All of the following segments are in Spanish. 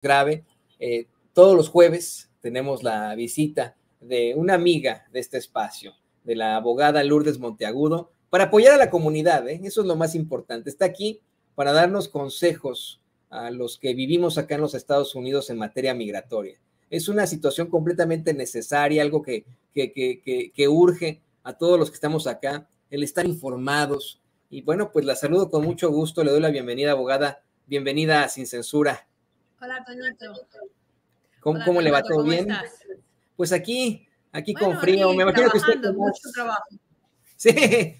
grave. Todos los jueves tenemos la visita de una amiga de este espacio, de la abogada Lourdes Monteagudo, para apoyar a la comunidad, eso es lo más importante. Está aquí para darnos consejos a los que vivimos acá en los Estados Unidos en materia migratoria. Es una situación completamente necesaria, algo que urge a todos los que estamos acá, el estar informados. Y bueno, pues la saludo con mucho gusto, le doy la bienvenida, abogada. Bienvenida a Sin Censura. Hola, Toñito. ¿Cómo le va? ¿Todo bien? Estás? Pues aquí bueno, con frío. Me imagino que usted con mucho trabajo. Sí.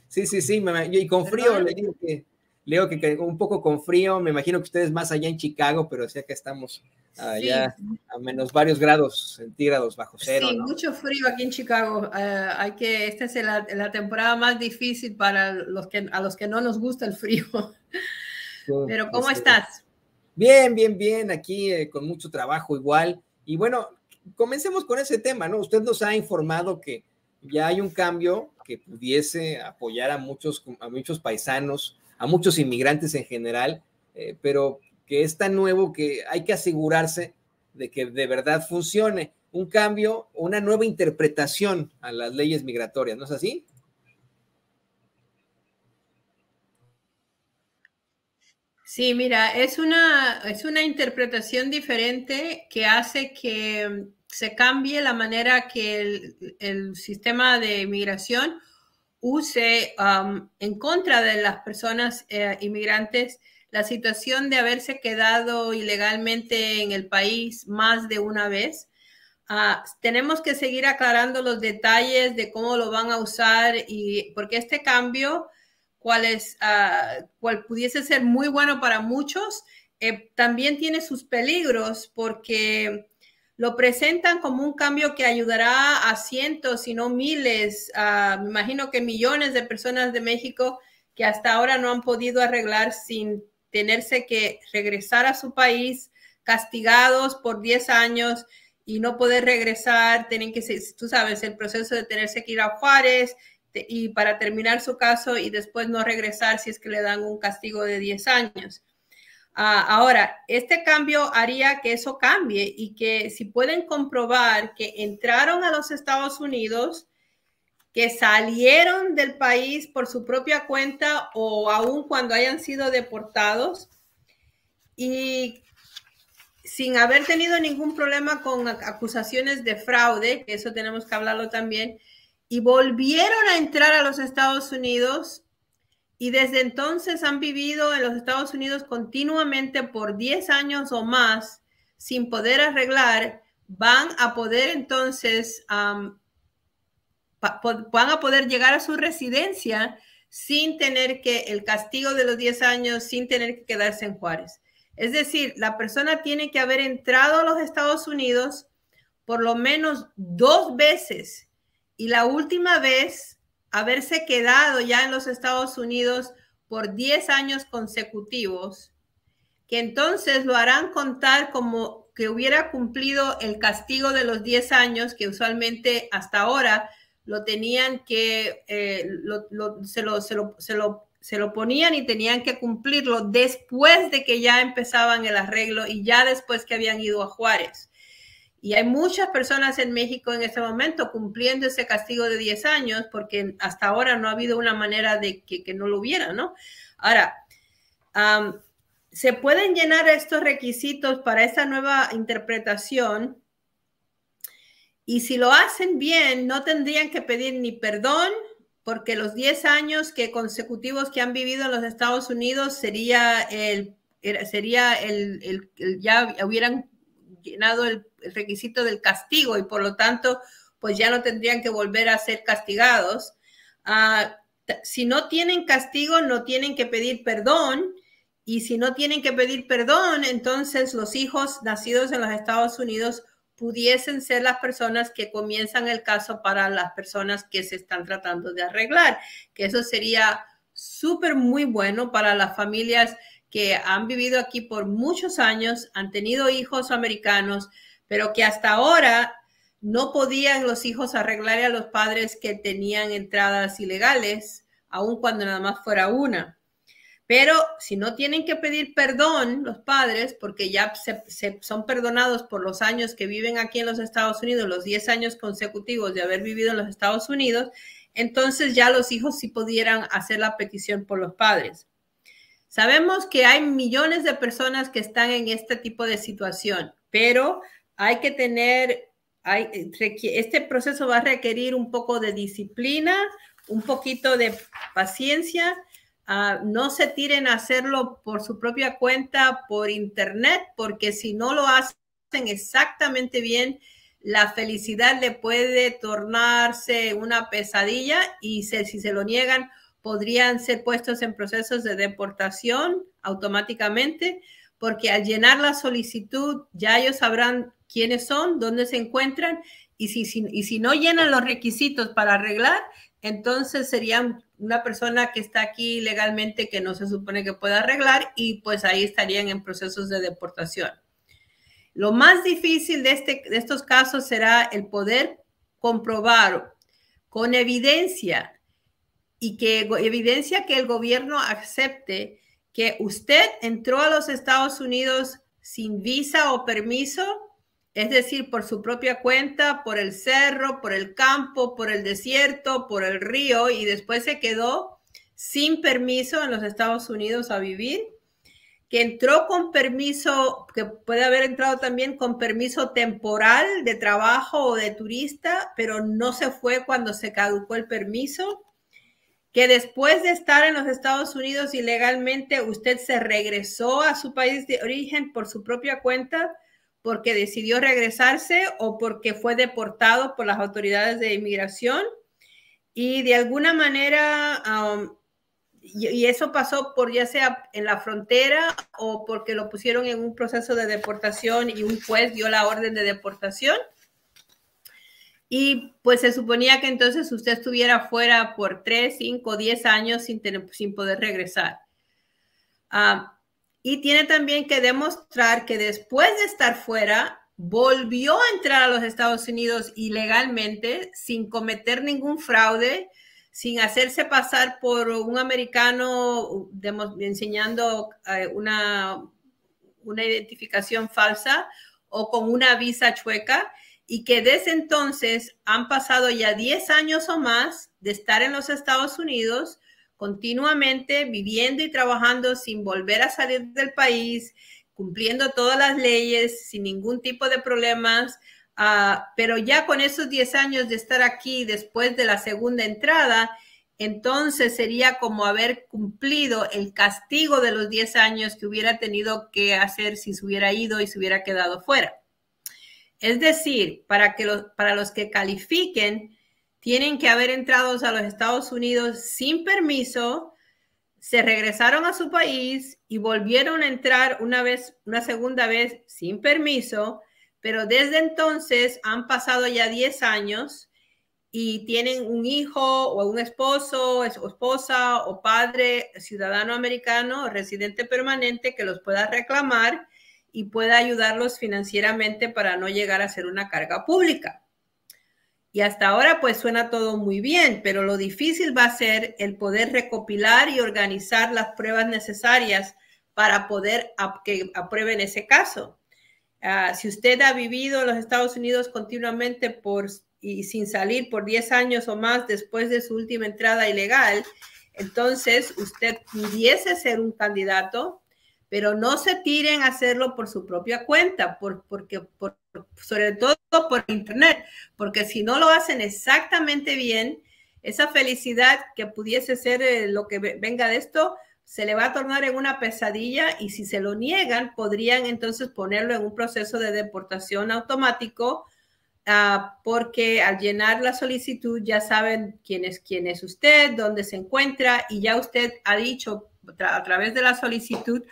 Y con frío, le digo que un poco con frío. Me imagino que ustedes más allá en Chicago, pero sí acá estamos allá a menos varios grados centígrados bajo cero. Sí, ¿no? Mucho frío aquí en Chicago. Esta es la temporada más difícil para a los que no nos gusta el frío. Sí, pero ¿cómo estás? Bien. Aquí con mucho trabajo igual. Y bueno, comencemos con ese tema, ¿no? Usted nos ha informado que ya hay un cambio que pudiese apoyar a muchos paisanos, a muchos inmigrantes en general, pero que es tan nuevo que hay que asegurarse de que de verdad funcione. Un cambio, una nueva interpretación a las leyes migratorias, ¿no es así? Sí, mira, es una interpretación diferente que hace que se cambie la manera que el sistema de migración use en contra de las personas inmigrantes la situación de haberse quedado ilegalmente en el país más de una vez. Tenemos que seguir aclarando los detalles de cómo lo van a usar y porque este cambio, cual pudiese ser muy bueno para muchos, también tiene sus peligros porque lo presentan como un cambio que ayudará a cientos, si no miles, me imagino que millones de personas de México que hasta ahora no han podido arreglar sin tenerse que regresar a su país, castigados por 10 años y no poder regresar, tienen que, tú sabes, el proceso de tenerse que ir a Juárez y para terminar su caso y después no regresar si es que le dan un castigo de 10 años. Ahora, este cambio haría que eso cambie y que si pueden comprobar que entraron a los Estados Unidos, que salieron del país por su propia cuenta o aún cuando hayan sido deportados y sin haber tenido ningún problema con acusaciones de fraude, que eso tenemos que hablarlo también, y volvieron a entrar a los Estados Unidos y desde entonces han vivido en los Estados Unidos continuamente por 10 años o más sin poder arreglar, van a poder entonces, van a poder llegar a su residencia sin tener que, el castigo de los 10 años, sin tener que quedarse en Juárez. Es decir, la persona tiene que haber entrado a los Estados Unidos por lo menos 2 veces y la última vez haberse quedado ya en los Estados Unidos por 10 años consecutivos, que entonces lo harán contar como que hubiera cumplido el castigo de los 10 años, que usualmente hasta ahora lo tenían que, se lo ponían y tenían que cumplirlo después de que ya empezaban el arreglo y ya después que habían ido a Juárez. Y hay muchas personas en México en este momento cumpliendo ese castigo de 10 años porque hasta ahora no ha habido una manera de que no lo hubiera, ¿no? Ahora, se pueden llenar estos requisitos para esta nueva interpretación y si lo hacen bien, no tendrían que pedir ni perdón porque los 10 años consecutivos que han vivido en los Estados Unidos ya hubieran llenado el requisito del castigo y por lo tanto, pues ya no tendrían que volver a ser castigados. Si no tienen castigo, no tienen que pedir perdón. Y si no tienen que pedir perdón, entonces los hijos nacidos en los Estados Unidos pudiesen ser las personas que comienzan el caso para las personas que se están tratando de arreglar, que eso sería súper muy bueno para las familias que han vivido aquí por muchos años, han tenido hijos americanos, pero que hasta ahora no podían los hijos arreglar a los padres que tenían entradas ilegales, aun cuando nada más fuera una. Pero si no tienen que pedir perdón los padres, porque ya son perdonados por los años que viven aquí en los Estados Unidos, los 10 años consecutivos de haber vivido en los Estados Unidos, entonces ya los hijos sí pudieran hacer la petición por los padres. Sabemos que hay millones de personas que están en este tipo de situación, pero hay que tener, este proceso va a requerir un poco de disciplina, un poquito de paciencia. No se tiren a hacerlo por su propia cuenta, por internet, porque si no lo hacen exactamente bien, la felicidad le puede tornarse una pesadilla y si se lo niegan, podrían ser puestos en procesos de deportación automáticamente, porque al llenar la solicitud ya ellos sabrán quiénes son, dónde se encuentran, y si no llenan los requisitos para arreglar, entonces serían una persona que está aquí legalmente que no se supone que pueda arreglar y pues ahí estarían en procesos de deportación. Lo más difícil de estos casos será el poder comprobar con evidencia evidencia que el gobierno acepte que usted entró a los Estados Unidos sin visa o permiso, es decir, por su propia cuenta, por el cerro, por el campo, por el desierto, por el río, y después se quedó sin permiso en los Estados Unidos a vivir, que entró con permiso, que puede haber entrado también con permiso temporal de trabajo o de turista, pero no se fue cuando se caducó el permiso, que después de estar en los Estados Unidos ilegalmente, usted se regresó a su país de origen por su propia cuenta, porque decidió regresarse o porque fue deportado por las autoridades de inmigración. Y de alguna manera, y eso pasó por ya sea en la frontera o porque lo pusieron en un proceso de deportación y un juez dio la orden de deportación. Y pues se suponía que entonces usted estuviera fuera por 3, 5, 10 años sin poder regresar. Y tiene también que demostrar que después de estar fuera, volvió a entrar a los Estados Unidos ilegalmente, sin cometer ningún fraude, sin hacerse pasar por un americano enseñando una identificación falsa o con una visa chueca, y que desde entonces han pasado ya 10 años o más de estar en los Estados Unidos continuamente viviendo y trabajando sin volver a salir del país, cumpliendo todas las leyes, sin ningún tipo de problemas, pero ya con esos 10 años de estar aquí después de la segunda entrada, entonces sería como haber cumplido el castigo de los 10 años que hubiera tenido que hacer si se hubiera ido y se hubiera quedado fuera. Es decir, para los que califiquen, tienen que haber entrado a los Estados Unidos sin permiso, se regresaron a su país y volvieron a entrar una segunda vez sin permiso, pero desde entonces han pasado ya 10 años y tienen un hijo o un esposo o esposa o padre ciudadano americano o residente permanente que los pueda reclamar y pueda ayudarlos financieramente para no llegar a ser una carga pública. Y hasta ahora pues suena todo muy bien, pero lo difícil va a ser el poder recopilar y organizar las pruebas necesarias para poder que aprueben ese caso. Si usted ha vivido en los Estados Unidos continuamente y sin salir por 10 años o más después de su última entrada ilegal, entonces usted pudiese ser un candidato, pero no se tiren a hacerlo por su propia cuenta, sobre todo por internet, porque si no lo hacen exactamente bien, esa felicidad que pudiese ser lo que venga de esto, se le va a tornar en una pesadilla, y si se lo niegan, podrían entonces ponerlo en un proceso de deportación automático, porque al llenar la solicitud ya saben quién es usted, dónde se encuentra, y ya usted ha dicho a través de la solicitud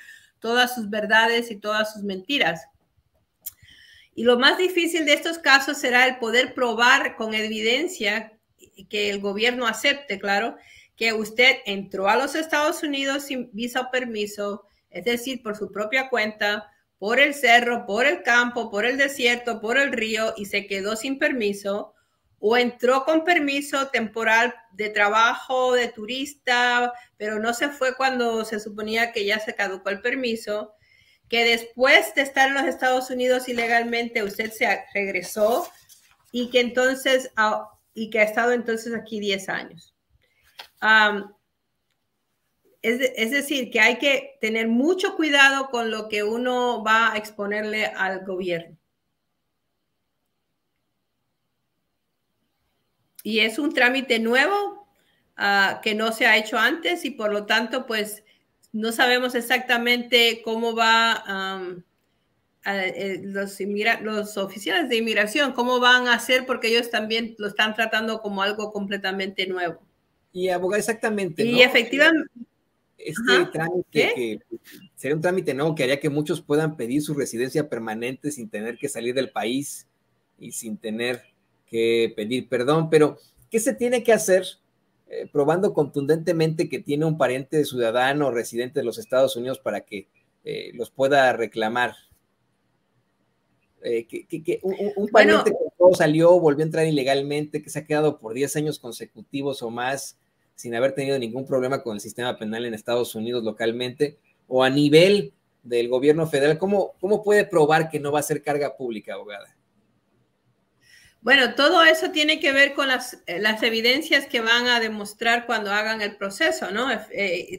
todas sus verdades y todas sus mentiras. Y lo más difícil de estos casos será el poder probar con evidencia, que el gobierno acepte, claro, que usted entró a los Estados Unidos sin visa o permiso, es decir, por su propia cuenta, por el cerro, por el campo, por el desierto, por el río, y se quedó sin permiso, o entró con permiso temporal de trabajo, de turista, pero no se fue cuando se suponía que ya se caducó el permiso, que después de estar en los Estados Unidos ilegalmente usted se regresó y que entonces, y que ha estado entonces aquí 10 años. Es decir, que hay que tener mucho cuidado con lo que uno va a exponerle al gobierno. Y es un trámite nuevo que no se ha hecho antes y por lo tanto, pues, no sabemos exactamente cómo va los oficiales de inmigración, cómo van a hacer, porque ellos también lo están tratando como algo completamente nuevo. Y abogada, exactamente, y ¿no? efectivamente, Este trámite que sería un trámite nuevo que haría que muchos puedan pedir su residencia permanente sin tener que salir del país y sin tener que pedir perdón, pero ¿qué se tiene que hacer probando contundentemente que tiene un pariente ciudadano o residente de los Estados Unidos para que los pueda reclamar? Un pariente que salió, volvió a entrar ilegalmente, que se ha quedado por 10 años consecutivos o más sin haber tenido ningún problema con el sistema penal en Estados Unidos localmente, o a nivel del gobierno federal, ¿cómo puede probar que no va a ser carga pública, abogada? Bueno, todo eso tiene que ver con las evidencias que van a demostrar cuando hagan el proceso, ¿no?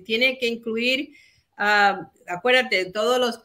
Tiene que incluir, acuérdate,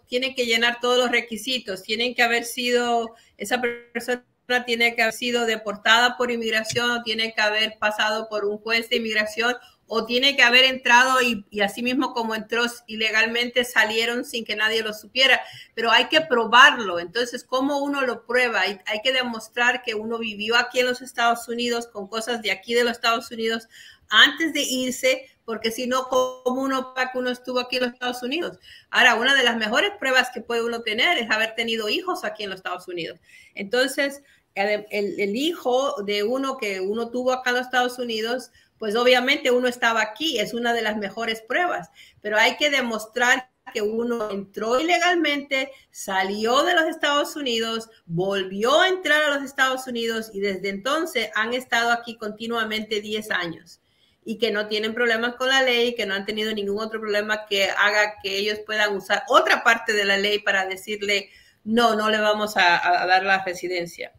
tiene que llenar todos los requisitos, tienen que haber sido, esa persona tiene que haber sido deportada por inmigración o tiene que haber pasado por un juez de inmigración o tiene que haber entrado y así mismo como entró ilegalmente salieron sin que nadie lo supiera, pero hay que probarlo. Entonces, ¿cómo uno lo prueba? Hay que demostrar que uno vivió aquí en los Estados Unidos con cosas de aquí de los Estados Unidos antes de irse, porque si no, ¿cómo uno para que uno estuvo aquí en los Estados Unidos? Ahora, una de las mejores pruebas que puede uno tener es haber tenido hijos aquí en los Estados Unidos. Entonces, el hijo de uno que uno tuvo acá en los Estados Unidos, pues obviamente uno estaba aquí, es una de las mejores pruebas, pero hay que demostrar que uno entró ilegalmente, salió de los Estados Unidos, volvió a entrar a los Estados Unidos y desde entonces han estado aquí continuamente 10 años y que no tienen problemas con la ley, que no han tenido ningún otro problema que haga que ellos puedan usar otra parte de la ley para decirle, no le vamos a dar la residencia.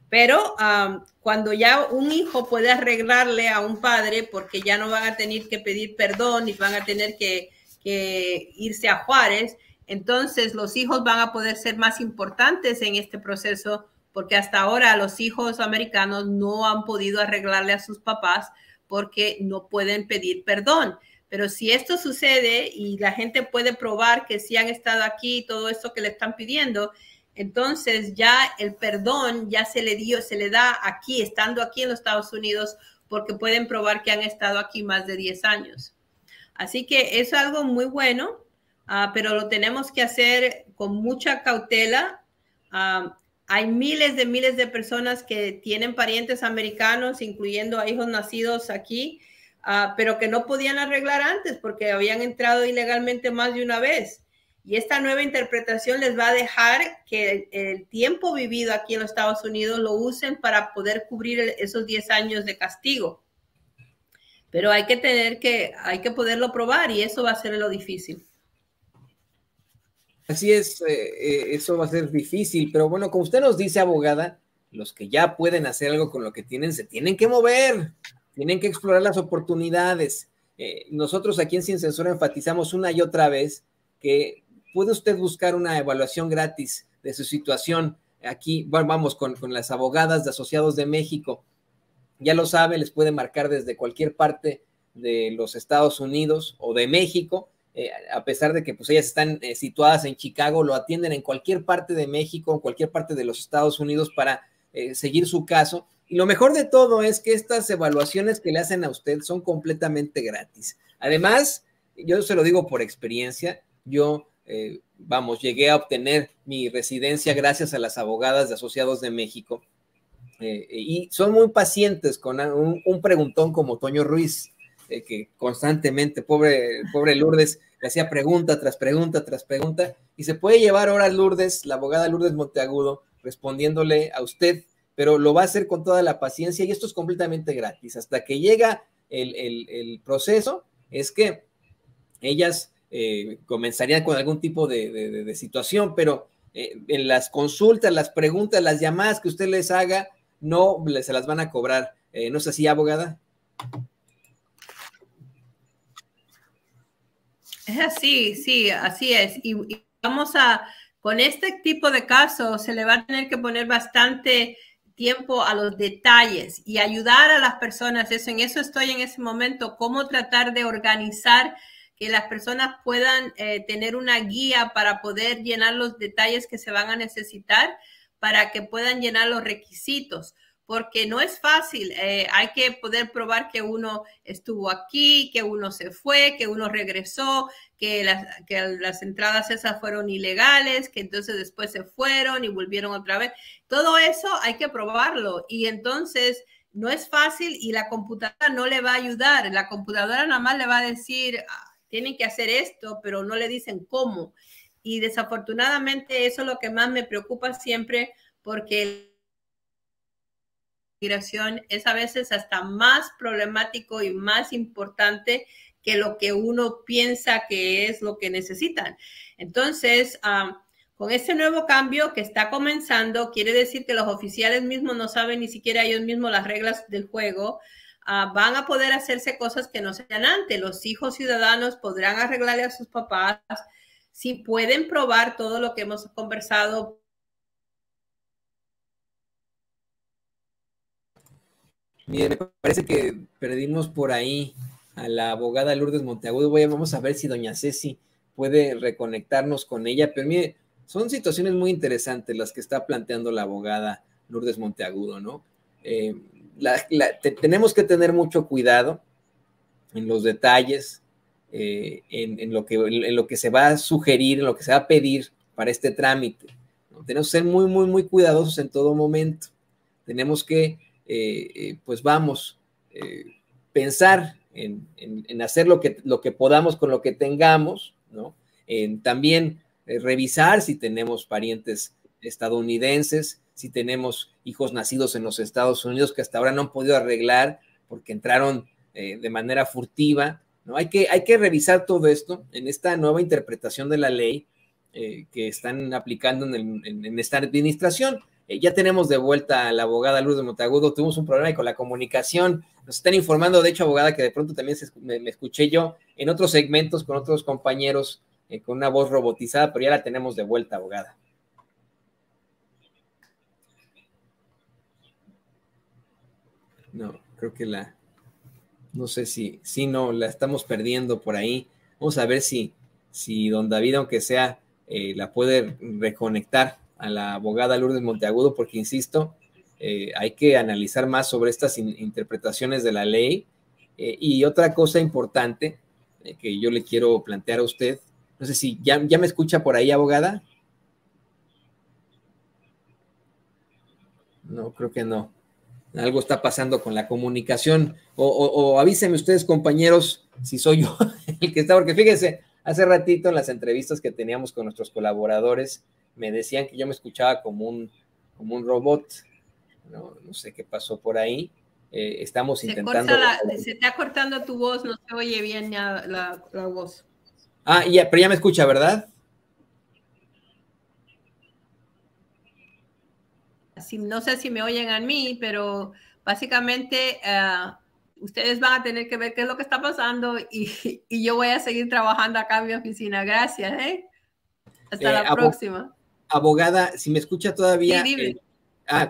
Pero cuando ya un hijo puede arreglarle a un padre, porque ya no van a tener que pedir perdón y van a tener que irse a Juárez, entonces los hijos van a poder ser más importantes en este proceso, porque hasta ahora los hijos americanos no han podido arreglarle a sus papás porque no pueden pedir perdón. Pero si esto sucede y la gente puede probar que sí han estado aquí y todo esto que le están pidiendo, entonces ya el perdón ya se le da aquí, estando aquí en los Estados Unidos, porque pueden probar que han estado aquí más de 10 años. Así que es algo muy bueno, pero lo tenemos que hacer con mucha cautela. Hay miles de personas que tienen parientes americanos, incluyendo a hijos nacidos aquí, pero que no podían arreglar antes porque habían entrado ilegalmente más de una vez. Y esta nueva interpretación les va a dejar que el tiempo vivido aquí en los Estados Unidos lo usen para poder cubrir esos 10 años de castigo. Pero hay que poderlo probar y eso va a ser lo difícil. Así es, eso va a ser difícil, pero bueno, como usted nos dice, abogada, los que ya pueden hacer algo con lo que tienen, se tienen que mover, tienen que explorar las oportunidades. Nosotros aquí en Sin Censura enfatizamos una y otra vez que puede usted buscar una evaluación gratis de su situación. Aquí, bueno, vamos con las abogadas de Asociados de México. Ya lo sabe, les puede marcar desde cualquier parte de los Estados Unidos o de México, a pesar de que pues ellas están situadas en Chicago, lo atienden en cualquier parte de México, en cualquier parte de los Estados Unidos para seguir su caso. Y lo mejor de todo es que estas evaluaciones que le hacen a usted son completamente gratis. Además, yo se lo digo por experiencia, yo llegué a obtener mi residencia gracias a las abogadas de Asociados de México y son muy pacientes con un preguntón como Toño Ruiz, que constantemente, pobre Lourdes, le hacía pregunta tras pregunta tras pregunta y se puede llevar horas Lourdes, la abogada Lourdes Monteagudo, respondiéndole a usted pero lo va a hacer con toda la paciencia y esto es completamente gratis. Hasta que llega el proceso, es que ellas comenzarían con algún tipo de situación, pero en las consultas, las preguntas, las llamadas que usted les haga, no se las van a cobrar. ¿No es así, abogada? Es así, sí, así es. Y con este tipo de casos, se le va a tener que poner bastante tiempo a los detalles y ayudar a las personas. En eso estoy en ese momento, cómo tratar de organizar que las personas puedan tener una guía para poder llenar los detalles que se van a necesitar para que puedan llenar los requisitos. Porque no es fácil, hay que poder probar que uno estuvo aquí, que uno se fue, que uno regresó, que las entradas esas fueron ilegales, que entonces después se fueron y volvieron otra vez. Todo eso hay que probarlo y entonces no es fácil y la computadora no le va a ayudar. La computadora nada más le va a decir, tienen que hacer esto, pero no le dicen cómo. Y desafortunadamente eso es lo que más me preocupa siempre porque migración es a veces hasta más problemático y más importante que lo que uno piensa que es lo que necesitan. Entonces, con este nuevo cambio que está comenzando, quiere decir que los oficiales mismos no saben ni siquiera ellos mismos las reglas del juego. Van a poder hacerse cosas que no sean antes. Los hijos ciudadanos podrán arreglarle a sus papás si pueden probar todo lo que hemos conversado. Mire, me parece que perdimos por ahí a la abogada Lourdes Monteagudo. Vamos a ver si doña Ceci puede reconectarnos con ella, pero mire, son situaciones muy interesantes las que está planteando la abogada Lourdes Monteagudo, ¿no? Tenemos que tener mucho cuidado en los detalles, en lo que se va a sugerir, en lo que se va a pedir para este trámite, ¿no? Tenemos que ser muy, muy, muy cuidadosos en todo momento. Tenemos que pues vamos, pensar en hacer lo que podamos con lo que tengamos, ¿no? También revisar si tenemos parientes estadounidenses, si tenemos hijos nacidos en los Estados Unidos que hasta ahora no han podido arreglar porque entraron de manera furtiva, ¿no? Hay que revisar todo esto en esta nueva interpretación de la ley que están aplicando en esta administración. Ya tenemos de vuelta a la abogada Lourdes Monteagudo. Tuvimos un problema con la comunicación. Nos están informando, de hecho, abogada, que de pronto también me escuché yo en otros segmentos con otros compañeros con una voz robotizada, pero ya la tenemos de vuelta, abogada. No, creo que no sé si no, la estamos perdiendo por ahí. Vamos a ver si don David, aunque sea, la puede reconectar a la abogada Lourdes Monteagudo, porque insisto, hay que analizar más sobre estas interpretaciones de la ley. Y otra cosa importante que yo le quiero plantear a usted, no sé si ya me escucha por ahí, abogada. No, creo que no. Algo está pasando con la comunicación, o avísenme ustedes, compañeros, si soy yo el que está, porque fíjense, hace ratito en las entrevistas que teníamos con nuestros colaboradores, me decían que yo me escuchaba como un robot, no sé qué pasó por ahí. Estamos intentando... Se está cortando tu voz, no se oye bien la voz. Pero ya me escucha, ¿verdad? No sé si me oyen a mí, pero básicamente ustedes van a tener que ver qué es lo que está pasando y yo voy a seguir trabajando acá en mi oficina. Gracias, ¿eh? Hasta la próxima. Abogada, si me escucha todavía... Sí,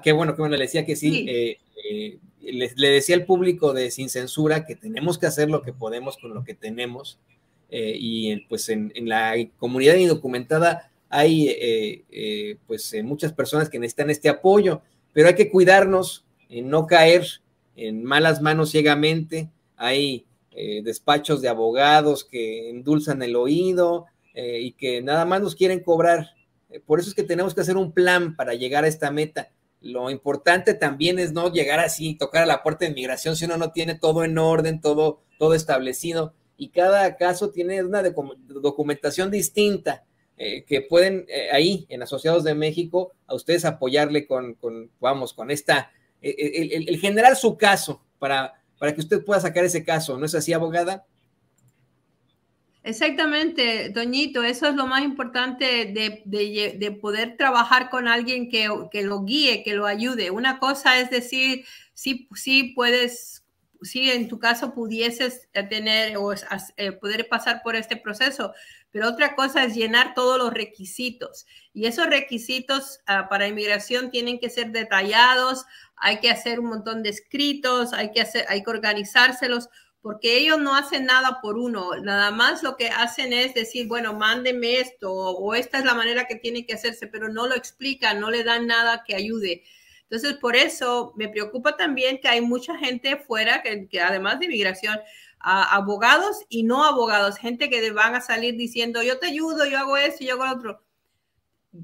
qué bueno, le decía que sí. Le decía al público de Sin Censura que tenemos que hacer lo que podemos con lo que tenemos. Y pues en la comunidad indocumentada hay muchas personas que necesitan este apoyo, pero hay que cuidarnos en no caer en malas manos ciegamente. Hay despachos de abogados que endulzan el oído y que nada más nos quieren cobrar. Por eso es que tenemos que hacer un plan para llegar a esta meta. Lo importante también es no llegar así, tocar a la puerta de inmigración si uno no tiene todo en orden, todo establecido, y cada caso tiene una documentación distinta. que pueden ahí en Asociados de México a ustedes apoyarle con esta, el generar su caso para que usted pueda sacar ese caso, ¿no es así, abogada? Exactamente, Toñito, eso es lo más importante de poder trabajar con alguien que lo guíe, que lo ayude. Una cosa es decir, sí puedes, si en tu caso pudieses tener o poder pasar por este proceso, pero otra cosa es llenar todos los requisitos. Y esos requisitos para inmigración tienen que ser detallados, hay que hacer un montón de escritos, hay que organizárselos, porque ellos no hacen nada por uno, nada más lo que hacen es decir, bueno, mándeme esto, o esta es la manera que tiene que hacerse, pero no lo explican, no le dan nada que ayude. Entonces, por eso me preocupa también que hay mucha gente fuera, que además de inmigración, abogados y no abogados, gente que van a salir diciendo, yo te ayudo, yo hago esto, yo hago lo otro.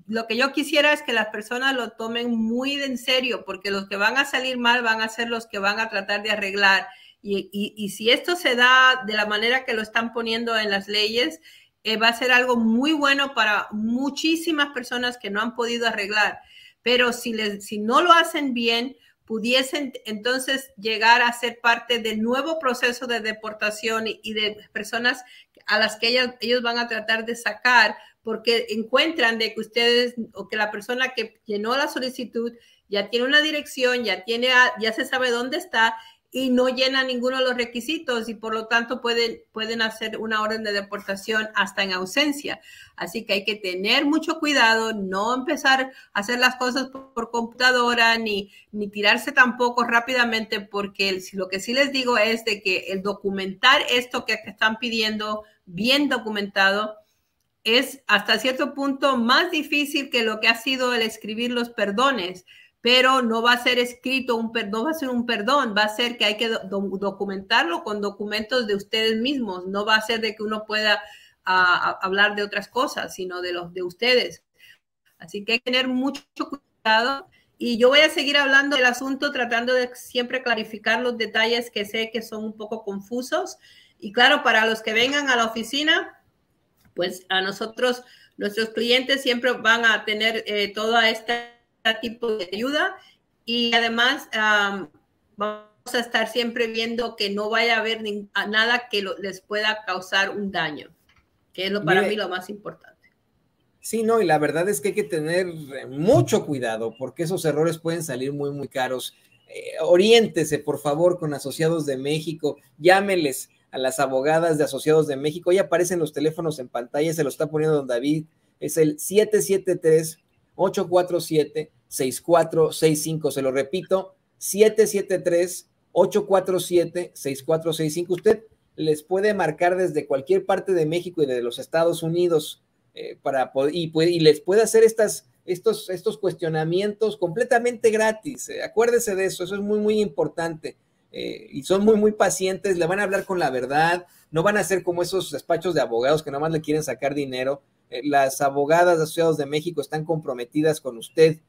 Lo que yo quisiera es que las personas lo tomen muy en serio, porque los que van a salir mal van a ser los que van a tratar de arreglar. Y si esto se da de la manera que lo están poniendo en las leyes, va a ser algo muy bueno para muchísimas personas que no han podido arreglar. Pero si no lo hacen bien, pudiesen entonces llegar a ser parte del nuevo proceso de deportación y de personas a las que ellos van a tratar de sacar, porque encuentran de que ustedes o que la persona que llenó la solicitud ya tiene una dirección, ya se sabe dónde está, y no llena ninguno de los requisitos y por lo tanto pueden hacer una orden de deportación hasta en ausencia. Así que hay que tener mucho cuidado, no empezar a hacer las cosas por computadora ni tirarse tampoco rápidamente, porque lo que sí les digo es de que el documentar esto que están pidiendo bien documentado es hasta cierto punto más difícil que lo que ha sido el escribir los perdones, pero no va a ser escrito un perdón, va a ser un perdón, va a ser que hay que documentarlo con documentos de ustedes mismos, no va a ser de que uno pueda hablar de otras cosas, sino de ustedes. Así que hay que tener mucho cuidado y yo voy a seguir hablando del asunto, tratando de siempre clarificar los detalles que sé que son un poco confusos. Y claro, para los que vengan a la oficina, pues a nosotros, nuestros clientes siempre van a tener toda esta tipo de ayuda y además vamos a estar siempre viendo que no vaya a haber nada que les pueda causar un daño, que es para mí lo más importante. Sí, no, y la verdad es que hay que tener mucho cuidado porque esos errores pueden salir muy, muy caros. Oriéntese, por favor, con Asociados de México, llámeles a las abogadas de Asociados de México, ya aparecen los teléfonos en pantalla, se lo está poniendo don David, es el 773-847-6465, se lo repito, 773-847-6465. Usted les puede marcar desde cualquier parte de México y de los Estados Unidos para poder, y les puede hacer estos cuestionamientos completamente gratis. Acuérdese de eso, eso es muy, muy importante. Y son muy, muy pacientes, le van a hablar con la verdad, no van a ser como esos despachos de abogados que nada más le quieren sacar dinero. Las abogadas de Asociados de México están comprometidas con usted,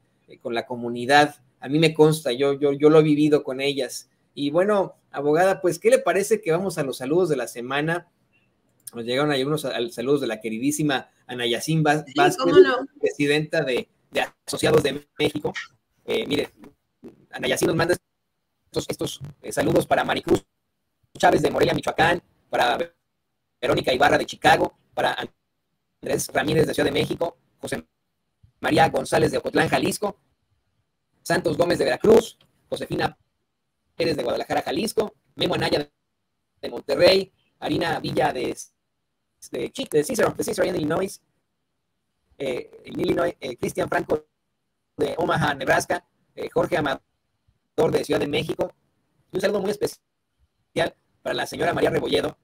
con la comunidad. A mí me consta, yo lo he vivido con ellas. Y bueno, abogada, pues, ¿qué le parece que vamos a los saludos de la semana? Nos llegaron ahí unos saludos de la queridísima Ana Yacín Vázquez, no, presidenta de Asociados de México. Mire, Ana Yacín nos manda estos saludos para Maricruz Chávez de Morelia, Michoacán, para Verónica Ibarra de Chicago, para Andrés Ramírez de Ciudad de México, José María González de Ocotlán, Jalisco, Santos Gómez de Veracruz, Josefina Pérez de Guadalajara, Jalisco, Memo Anaya de Monterrey, Arina Villa de Cicero, en Illinois, Cristian Franco de Omaha, Nebraska, Jorge Amador de Ciudad de México, y un saludo muy especial para la señora María Rebolledo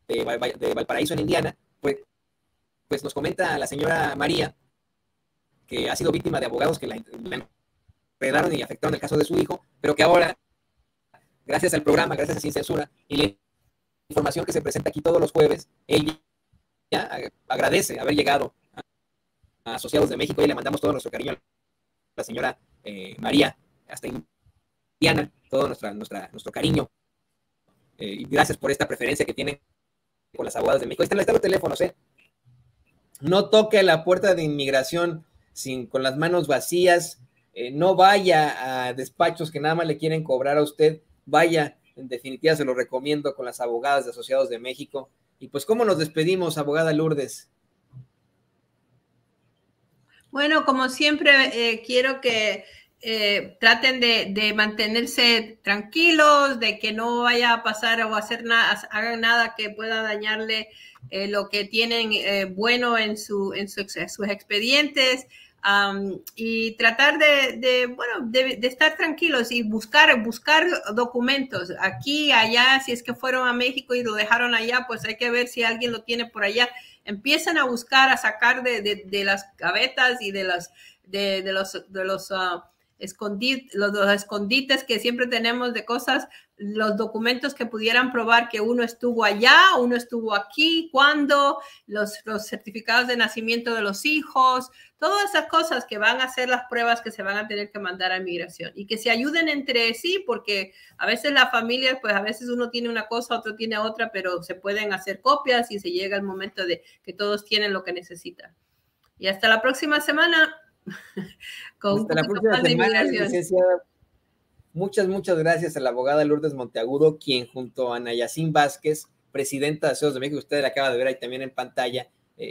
de Valparaíso, en Indiana. Pues nos comenta la señora María que ha sido víctima de abogados que la enredaron y afectaron el caso de su hijo, pero que ahora, gracias al programa, gracias a Sin Censura y la información que se presenta aquí todos los jueves, ella agradece haber llegado a Asociados de México y le mandamos todo nuestro cariño a la señora María hasta Indiana, todo nuestro cariño, y gracias por esta preferencia que tienen con las abogadas de México. Ahí están los teléfonos, no toque la puerta de inmigración con las manos vacías, no vaya a despachos que nada más le quieren cobrar a usted, vaya, en definitiva se lo recomiendo con las abogadas de Asociados de México. Y pues, ¿cómo nos despedimos, abogada Lourdes? Bueno, como siempre, quiero que traten de mantenerse tranquilos, de que no vaya a pasar o hagan nada que pueda dañarle lo que tienen bueno en sus expedientes. Y tratar de estar tranquilos y buscar documentos aquí, allá. Si es que fueron a México y lo dejaron allá, pues hay que ver si alguien lo tiene por allá. Empiezan a buscar, a sacar de las gavetas y de los escondites que siempre tenemos de cosas, los documentos que pudieran probar que uno estuvo allá, uno estuvo aquí, cuándo, los certificados de nacimiento de los hijos, todas esas cosas que van a ser las pruebas que se van a tener que mandar a migración, y que se ayuden entre sí, porque a veces la familia, pues a veces uno tiene una cosa, otro tiene otra, pero se pueden hacer copias y se llega el momento de que todos tienen lo que necesitan. Y hasta la próxima semana. Hasta la próxima semana, licenciada. Muchas gracias a la abogada Lourdes Monteagudo, quien junto a Nayacín Vázquez, presidenta de Asociados de México, usted la acaba de ver ahí también en pantalla,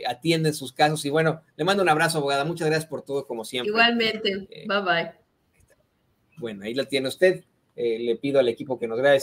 atienden sus casos. Y bueno, le mando un abrazo, abogada. Muchas gracias por todo, como siempre. Igualmente. Bye bye. Bueno, ahí lo tiene usted. Le pido al equipo que nos grabe